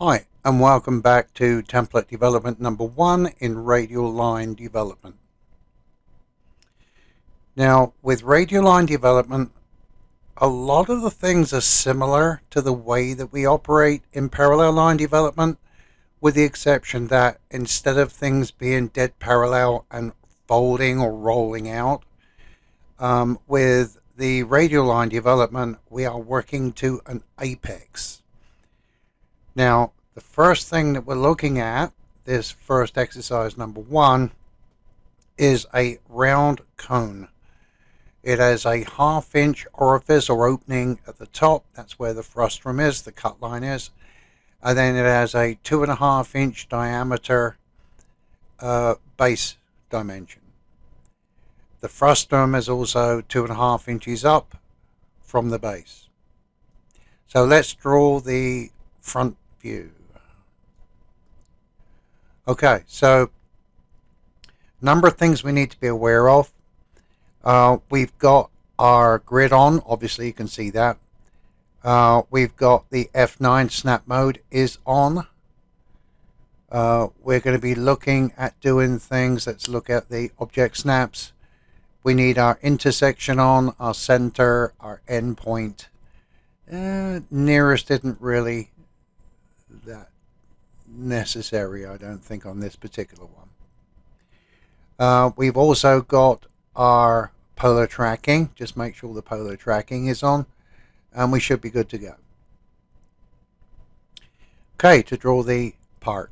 Hi, and welcome back to template development number 1 in radial line development. Now, with radial line development, a lot of the things are similar to the way that we operate in parallel line development, with the exception that instead of things being dead parallel and folding or rolling out, with the radial line development, we are working to an apex. Now, the first thing that we're looking at, this first exercise number 1, is a round cone. It has a 1/2 inch orifice or opening at the top. That's where the frustum is, the cut line is. And then it has a 2.5 inch diameter base dimension. The frustum is also 2.5 inches up from the base. So let's draw the front view. Okay, so number of things we need to be aware of. We've got our grid on, obviously you can see that. We've got the F9 snap mode is on. We're going to be looking at doing things. Let's look at the object snaps. We need our intersection on, our center, our endpoint. Nearest isn't really that necessary, I don't think, on this particular one. We've also got our polar tracking. Just make sure the polar tracking is on, and we should be good to go. Okay, to draw the part.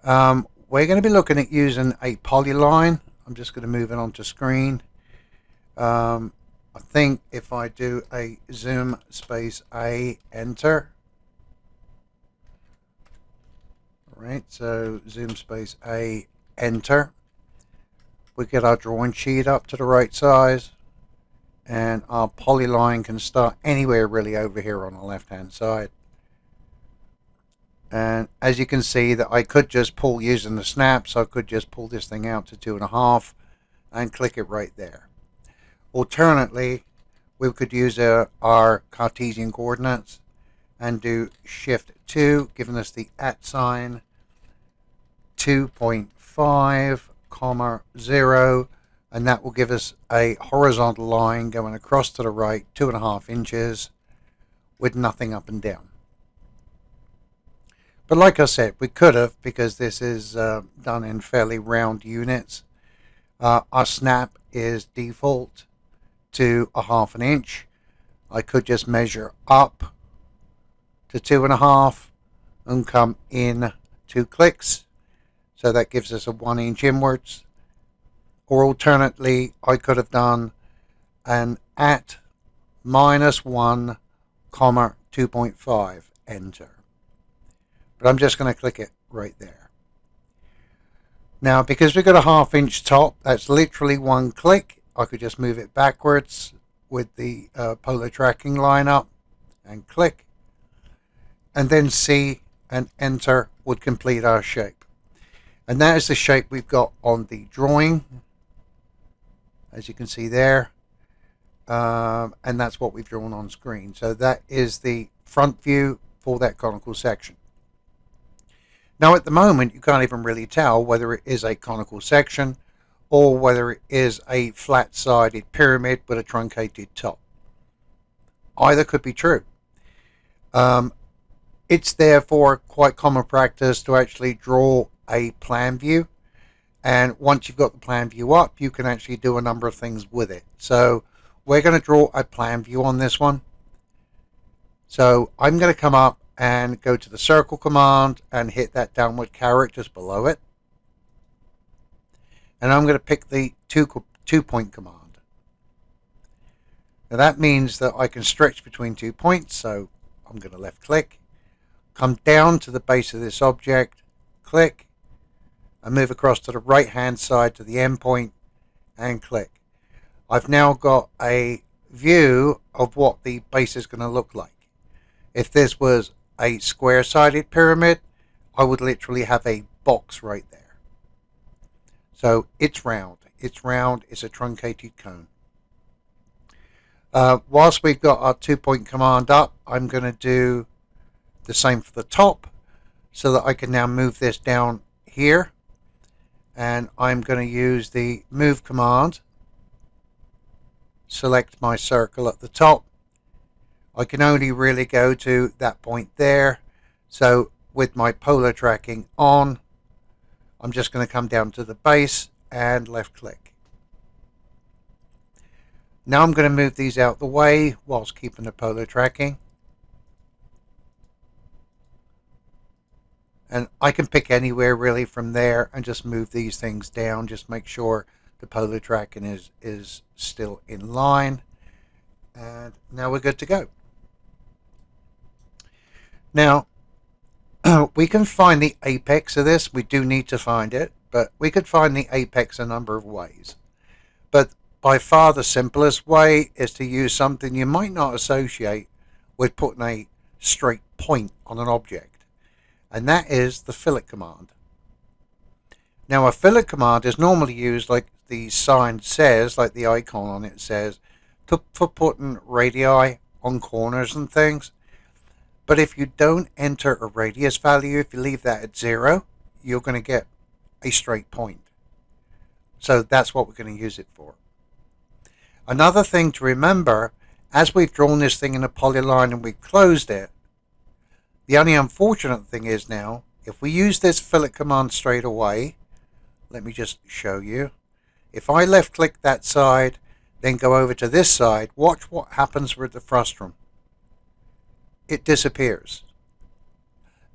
We're going to be looking at using a polyline. I'm just going to move it onto screen. I think if I do a zoom space A, enter. Right, so zoom space A, enter. We get our drawing sheet up to the right size, and our polyline can start anywhere really over here on the left hand side. And as you can see, that I could just pull using the snaps. I could just pull this thing out to 2.5 and click it right there. Alternately, we could use our Cartesian coordinates and do shift 2, giving us the @ sign 2.5, 0, and that will give us a horizontal line going across to the right 2.5 inches with nothing up and down. But like I said, we could have, because this is done in fairly round units. Our snap is default to 1/2 inch. I could just measure up to 2.5 and come in 2 clicks. So that gives us a 1 inch inwards. Or alternately, I could have done an @ -1, 2.5, enter. But I'm just going to click it right there. Now, because we've got a 1/2 inch top, that's literally 1 click. I could just move it backwards with the polar tracking line up and click. And then C and enter would complete our shape. And that is the shape we've got on the drawing, as you can see there. And that's what we've drawn on screen. So that is the front view for that conical section. Now at the moment, you can't even really tell whether it is a conical section or whether it is a flat-sided pyramid with a truncated top. Either could be true. It's therefore quite common practice to actually draw a plan view, and once you've got the plan view up, you can actually do a number of things with it. So we're going to draw a plan view on this one. So I'm going to come up and go to the circle command and hit that downward caret just below it, and I'm going to pick the two point command. Now that means that I can stretch between 2 points, so I'm going to left click, come down to the base of this object, click, and move across to the right hand side to the endpoint and click. I've now got a view of what the base is going to look like. If this was a square-sided pyramid, I would literally have a box right there. So it's round. It's round. It's a truncated cone. Whilst we've got our 2 point command up, I'm going to do the same for the top. so that I can now move this down here, and I'm going to use the move command, select my circle at the top. I can only really go to that point there, so with my polar tracking on, I'm just going to come down to the base and left click. Now I'm going to move these out the way whilst keeping the polar tracking. And I can pick anywhere really from there and just move these things down. Just make sure the polar tracking is still in line. And now we're good to go. Now, we can find the apex of this. We do need to find it, but we could find the apex a number of ways. But by far the simplest way is to use something you might not associate with putting a straight point on an object. And that is the fillet command. Now a fillet command is normally used, like the sign says, like the icon on it says, for putting radii on corners and things. But if you don't enter a radius value, if you leave that at 0, you're going to get a straight point. So that's what we're going to use it for. Another thing to remember, as we've drawn this thing in a polyline and we've closed it, the only unfortunate thing is now, if we use this fillet command straight away, let me just show you. If I left click that side, then go over to this side, watch what happens with the frustum. It disappears.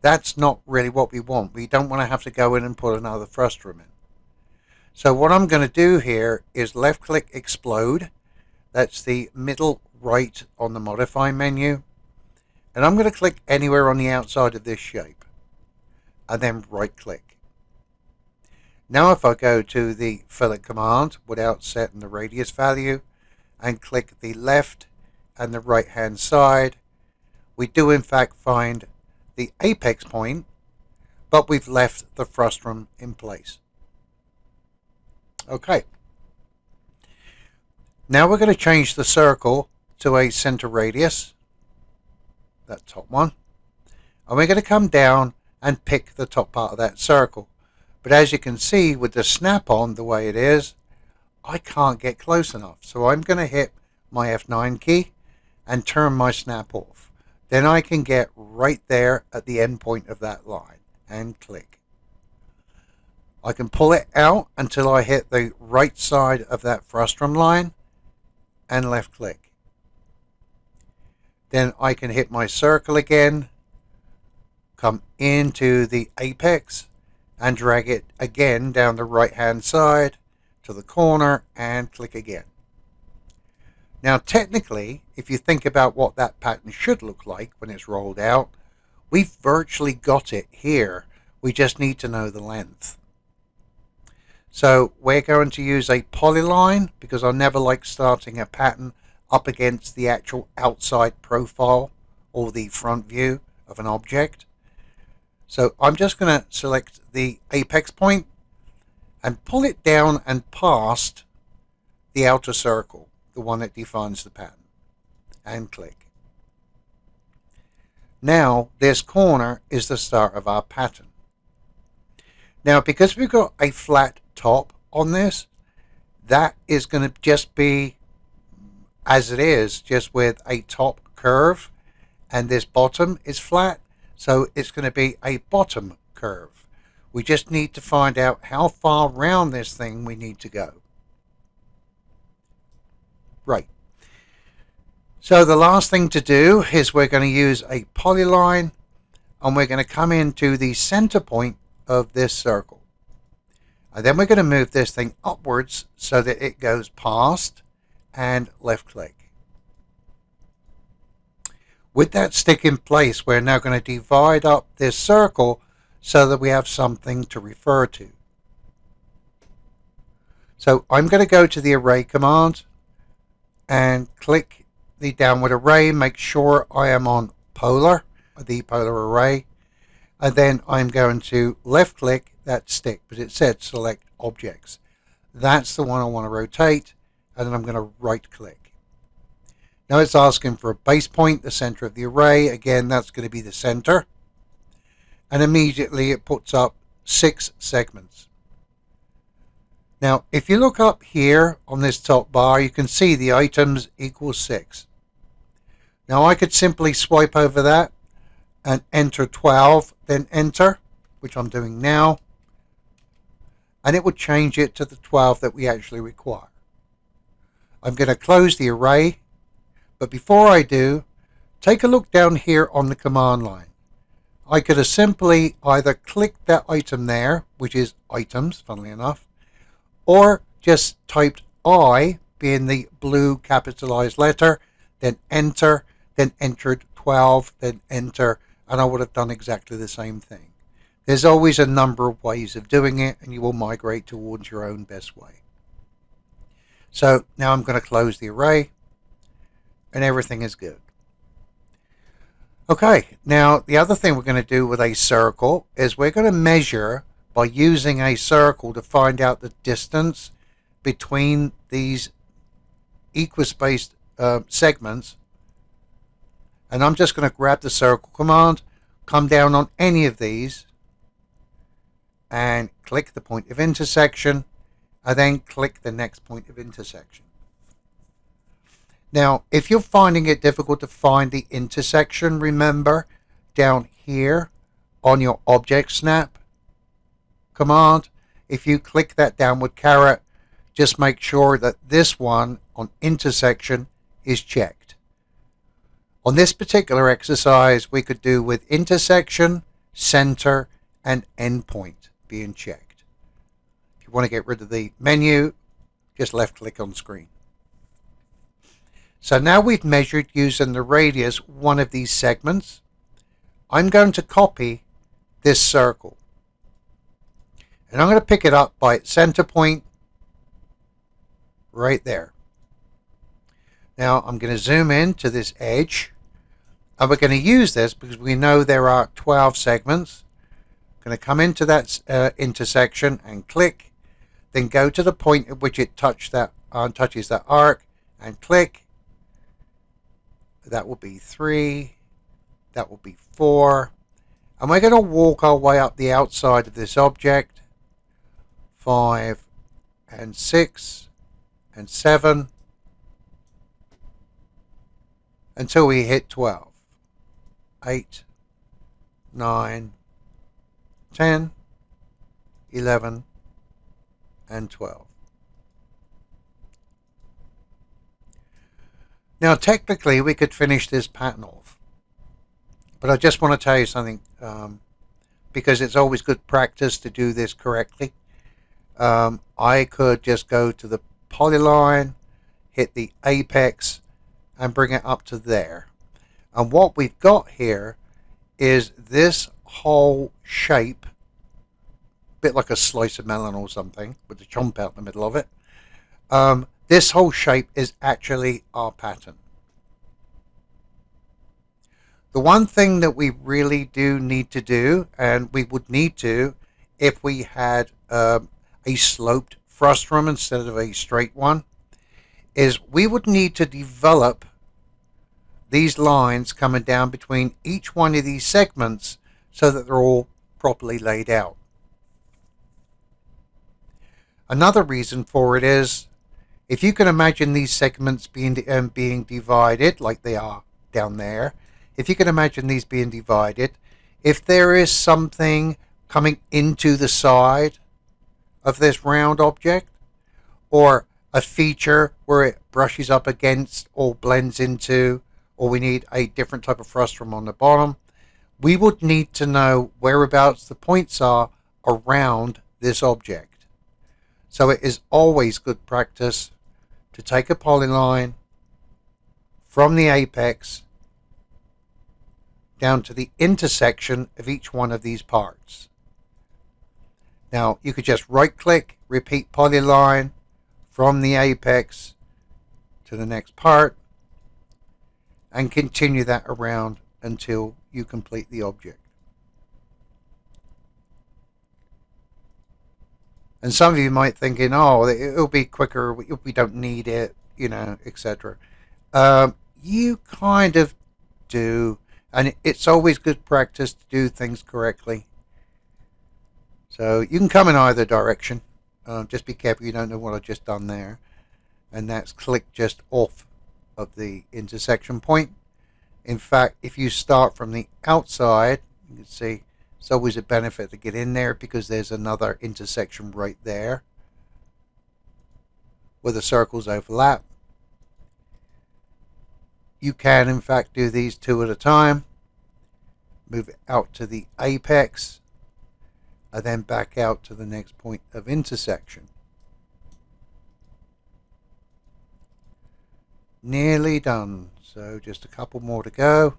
That's not really what we want. We don't want to have to go in and put another frustum in. So what I'm going to do here is left click explode. That's the middle right on the modify menu. And I'm going to click anywhere on the outside of this shape. And then right click. Now if I go to the fillet command without setting the radius value and click the left and the right hand side, we do in fact find the apex point, but we've left the frustum in place. Okay. Now we're going to change the circle to a center radius, that top one, and we're going to come down and pick the top part of that circle. But as you can see with the snap on the way it is, I can't get close enough. So I'm going to hit my F9 key and turn my snap off. Then I can get right there at the end point of that line and click. I can pull it out until I hit the right side of that frustum line and left click. Then I can hit my circle again, come into the apex and drag it again down the right hand side to the corner and click again. Now technically, if you think about what that pattern should look like when it's rolled out, we've virtually got it here. We just need to know the length. So we're going to use a polyline because I never like starting a pattern up against the actual outside profile or the front view of an object. So I'm just going to select the apex point and pull it down and past the outer circle, the one that defines the pattern, and click. Now this corner is the start of our pattern. Now because we've got a flat top on this, that is going to just be as it is, just with a top curve, and this bottom is flat, so it's going to be a bottom curve. We just need to find out how far around this thing we need to go. Right. So the last thing to do is we're going to use a polyline, and we're going to come into the center point of this circle. And then we're going to move this thing upwards so that it goes past and left click. With that stick in place, we're now going to divide up this circle so that we have something to refer to. So I'm going to go to the array command and click the downward array, make sure I am on polar, the polar array, and then I'm going to left click that stick, but it said select objects. That's the one I want to rotate, and then I'm going to right click. Now it's asking for a base point, the center of the array. Again, that's going to be the center. and immediately it puts up 6 segments. Now, if you look up here on this top bar, you can see the items equals 6. Now, I could simply swipe over that and enter 12, then enter, which I'm doing now, and it would change it to the 12 that we actually require. I'm going to close the array, but before I do, take a look down here on the command line. I could have simply either clicked that item there, which is items, funnily enough, or just typed I, being the blue capitalized letter, then enter, then entered 12, then enter, and I would have done exactly the same thing. There's always a number of ways of doing it, and you will migrate towards your own best way. So now I'm going to close the array, and everything is good. Okay, now the other thing we're going to do with a circle is we're going to measure by using a circle to find out the distance between these equispaced segments. And I'm just going to grab the circle command, come down on any of these, and click the point of intersection, and then click the next point of intersection. Now, if you're finding it difficult to find the intersection, remember down here on your object snap command, if you click that downward caret, just make sure that this one on intersection is checked. On this particular exercise, we could do with intersection, center, and endpoint being checked. If you want to get rid of the menu, just left click on screen. So now we've measured using the radius one of these segments. I'm going to copy this circle. And I'm going to pick it up by its center point right there. Now I'm going to zoom in to this edge. And we're going to use this because we know there are 12 segments. I'm going to come into that intersection and click. Then go to the point at which it touches that arc and click. That will be 3. That will be 4. And we're going to walk our way up the outside of this object. 5 and 6 and 7 until we hit 12. 8, 9, 10, 11, and 12. Now, technically, we could finish this pattern off. But I just want to tell you something, because it's always good practice to do this correctly. I could just go to the polyline, hit the apex, and bring it up to there. And what we've got here is this whole shape, a bit like a slice of melon or something, with the chomp out in the middle of it. This whole shape is actually our pattern. The one thing that we really do need to do, and we would need to if we had a sloped frustum instead of a straight one, is we would need to develop these lines coming down between each one of these segments so that they're all properly laid out. Another reason for it is, if you can imagine these segments being divided like they are down there, if you can imagine these being divided, if there is something coming into the side of this round object, or a feature where it brushes up against or blends into, or we need a different type of frustum on the bottom, we would need to know whereabouts the points are around this object. So it is always good practice to take a polyline from the apex down to the intersection of each one of these parts. Now you could just right click, repeat polyline from the apex to the next part, and continue that around until you complete the object. And some of you might thinking, oh, it'll be quicker, we don't need it, etc. You kind of do, And it's always good practice to do things correctly. So you can come in either direction. Just be careful you don't know what I've just done there. And that's click just off of the intersection point. In fact, if you start from the outside, you can see it's always a benefit to get in there because there's another intersection right there where the circles overlap. You can, in fact, do these two at a time. Move it out to the apex and then back out to the next point of intersection. Nearly done. So just a couple more to go.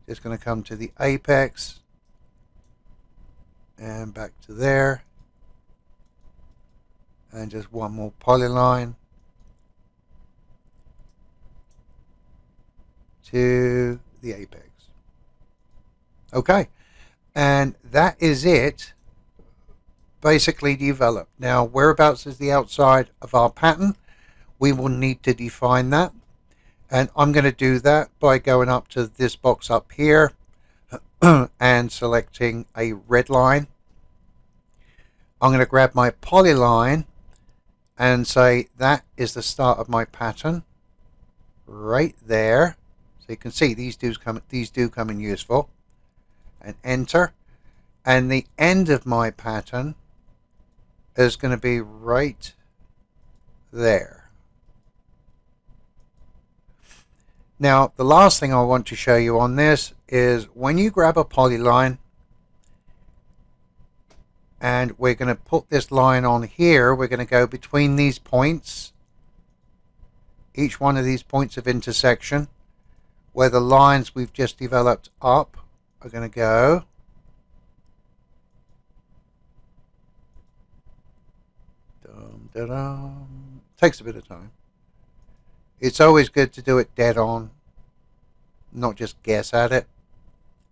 Just going to come to the apex and back to there. And just one more polyline to the apex. Okay, and that is it basically developed. Now, whereabouts is the outside of our pattern? We will need to define that, and I'm going to do that by going up to this box up here and selecting a red line. I'm going to grab my polyline and say that is the start of my pattern right there. So you can see these do come in useful. And enter, and the end of my pattern is going to be right there. Now the last thing I want to show you on this is when you grab a polyline, and we're going to put this line on here, we're going to go between these points, each one of these points of intersection where the lines we've just developed up are going to go. Takes a bit of time. It's always good to do it dead on, not just guess at it.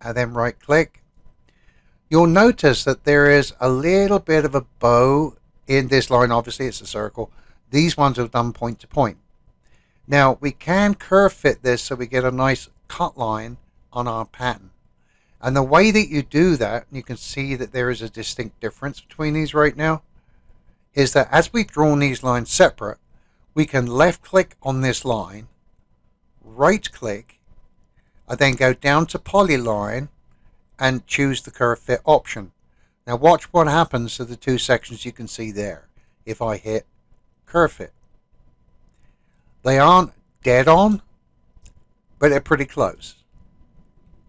And then right click. You'll notice that there is a little bit of a bow in this line. Obviously it's a circle. These ones are done point to point. Now we can curve fit this so we get a nice cut line on our pattern. And the way that you do that, and you can see that there is a distinct difference between these right now, is that as we've drawn these lines separate, we can left click on this line, right click, and then go down to polyline and choose the curve fit option. Now watch what happens to the two sections you can see there if I hit curve fit. They aren't dead on, but they're pretty close.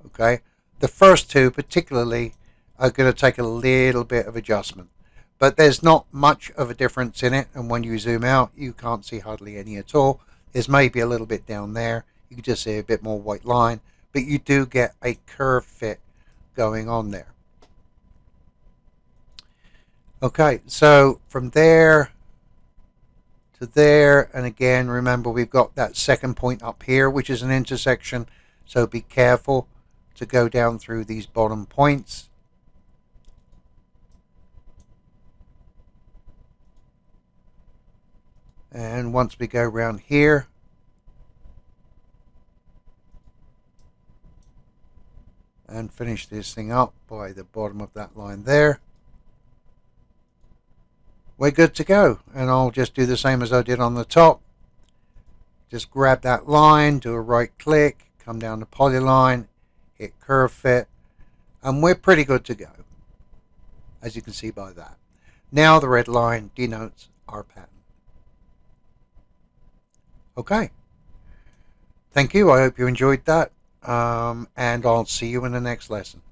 Okay. The first two particularly are going to take a little bit of adjustment, but there's not much of a difference in it, and when you zoom out you can't see hardly any at all. There's maybe a little bit down there, you can just see a bit more white line, but you do get a curve fit going on there. Okay, so from there to there, and again remember we've got that second point up here which is an intersection, so be careful to go down through these bottom points. And once we go around here, and finish this thing up by the bottom of that line there, we're good to go. And I'll just do the same as I did on the top. Just grab that line, do a right click, come down to polyline, hit curve fit, and we're pretty good to go, as you can see by that. Now the red line denotes our pattern. Okay, thank you. I hope you enjoyed that, and I'll see you in the next lesson.